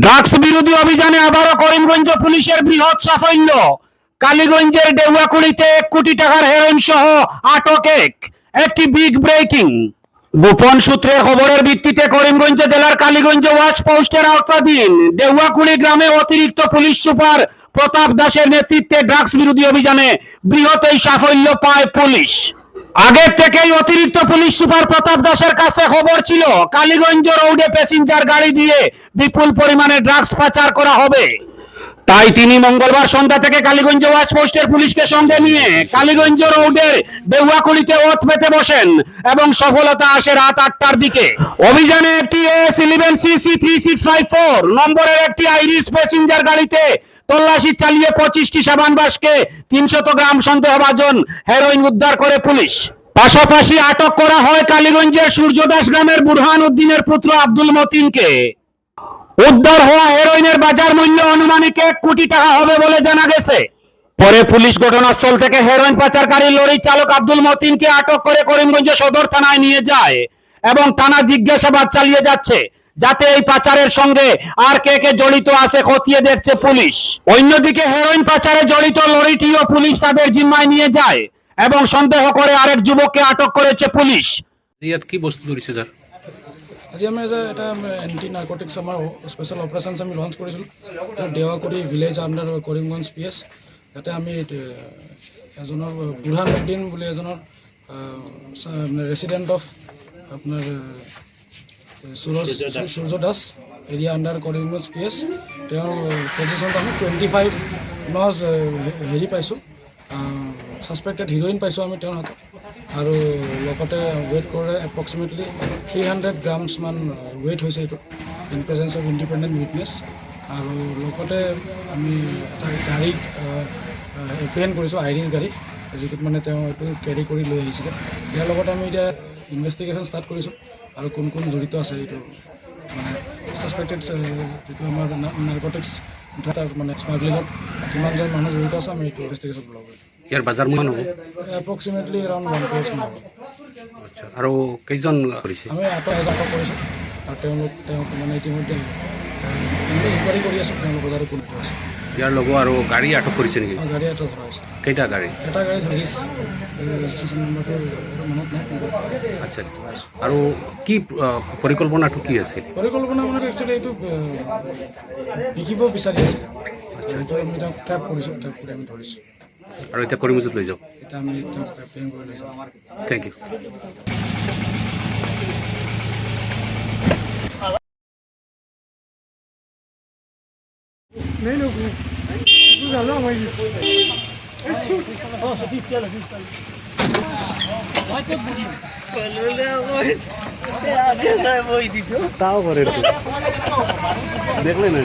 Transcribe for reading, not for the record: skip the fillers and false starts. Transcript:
Drugs বিরোধী অভিযানে আবারও করিমগঞ্জ পুলিশের বৃহৎ সাফল্য। কালীগঞ্জের ডেউয়াকুড়িতে 1 কোটি টাকার হেরোইন সহ আটক একটি বিগ ব্রেকিং। গোপন সূত্রের খবরের ভিত্তিতে করিমগঞ্জ জেলার কালীগঞ্জ ওয়াচ পোস্টের আওতাধীন ডেউয়াকুড়ি গ্রামে অতিরিক্ত পুলিশ সুপার প্রতাপ দাসের নেতৃত্বে ড্রাগস বিরোধী অভিযানে বৃহৎ এই সাফল্য পায় পুলিশ। আগের থেকেই অতিরিক্ত পুলিশ সুপার প্রতাপ দাসের কাছে খবর ছিল কালীগঞ্জ রোডে প্যাসেঞ্জার গাড়ি দিয়ে বিপুল পরিমাণে ড্রাগস পাচার করা হবে। তাই তিনি মঙ্গলবার সন্ধ্যা থেকে কালীগঞ্জ ওয়াচ পোস্টের পুলিশকে সঙ্গে নিয়ে কালীগঞ্জ রোডের ডেউয়াকুড়িতে ওত পেতে বসেন এবং সফলতা আসে রাত 8টার দিকে। অভিযানে একটি AS11CC3654 নম্বরের একটি আইরিশ প্যাসেঞ্জার গাড়িতে তল্লাশি চালিয়ে 25টি সাবানবাসকে 300 গ্রাম সন্দেহভাজন হেরোইন উদ্ধার করে পুলিশ। পাশাপাশি আটক করা হয় কালীগঞ্জের সূর্যদাস গ্রামের বুরহান উদ্দিনের পুত্র আব্দুল মতিনকে। উদ্ধার হওয়া হেরোইনের বাজার মূল্য আনুমানিক 1 কোটি টাকা হবে বলে জানা গেছে। পরে পুলিশ ঘটনাস্থল থেকে হেরোইন পাচারকারী লরির চালক আব্দুল মতিনকে আটক করে করিমগঞ্জ সদর থানায় নিয়ে যায় এবং থানা জিজ্ঞাসাবাদ চালিয়ে যাচ্ছে, যাতে এই পাচারের সঙ্গে আর কে কে জড়িত আছে খতিয়ে দেখছে পুলিশ। অন্যদিকে হেরোইন পাচারে জড়িত লরিটিও পুলিশ তাদের জিম্মায় নিয়ে যায় এবং সন্দেহ করে আরেক যুবককে আটক করেছে পুলিশ। কি বস্তু ধরিছে যার আজি আমি এটা এন্টি নার্কটিক্স আমাৰ স্পেচিয়েল অপাৰেশ্যনছ আমি লঞ্চ কৰিছিলোঁ ডেউয়াকুড়ি ভিলেজ আণ্ডাৰ কৰিমগঞ্জ PS। তাতে আমি এজনৰ বুৰহান উদ্দিন বুলি এজনৰ ৰেচিডেণ্ট অফ আপোনাৰ Surya Das area under Karimganj PS। তেওঁৰ পজিশ্যনত আমি 25 নজ হেৰি পাইছোঁ, ছাছপেক্টেড হিৰ'ইন পাইছোঁ আমি তেওঁৰ হাতত। আৰু লগতে ৱেইট কৰে এপ্ৰক্সিমেটলি 300 গ্ৰামছ মান ৱেইট হৈছে এইটো in presence of independent witness. আৰু লগতে আমি এটা গাড়ীত এপ্ৰিহেণ্ড কৰিছোঁ, আইৰিছ গাড়ী, যিটোত মানে তেওঁ এইটো কেৰি কৰি লৈ আহিছিলে। ইয়াৰ লগতে আমি এতিয়া ইনভেষ্টিগেশ্যন ষ্টাৰ্ট কৰিছোঁ আৰু কোন কোন জড়িত আছে এইটো মানে ছাছপেক্টেড যিটো আমাৰ নাৰ্কটিক্স মানে স্মাগলিঙত কিমানজন মানুহ জড়িত আছে আমি এইটো ইনভেষ্টিগেশ্যন ল'ব। ইয়াৰ বাজাৰ মূল্য হ'ব এপ্ৰক্সিমেটলি এৰাউণ্ড 1 crore মান হ'ব। আচ্ছা, আৰু কেইজন কৰিছে? আমি আটক কৰিছোঁ আৰু তেওঁক মানে ইতিমধ্যে ইনকুৱাৰী কৰি আছোঁ তেওঁলোকৰ বজাৰত কোন আছে। ইয়াৰ লগত আৰু গাড়ী আটক কৰিছে নেকি? গাড়ী আটক কৰা হৈছে। কেইটা গাড়ী? এটা গাড়ী ধৰিছে, ৰেজিষ্ট্ৰেশ্যন নম্বৰটো মনত নাই। আচ্ছা, আৰু কি পৰিকল্পনাটো কি আছিল? পৰিকল্পনা মানে একচুৱেলি এইটো বিকিব বিচাৰি আছিলে। আচ্ছা, এইটো আমি তেওঁক ট্ৰেপ কৰিছোঁ, ট্ৰেপ কৰি আমি ধৰিছোঁ আৰু এতিয়া কৰিমগঞ্জত লৈ যাওক। এতিয়া আমি তেওঁক এপ্ৰিহেণ্ড কৰি লৈছোঁ। Thank you. नहीं लोग তাও কৰে দেখলে না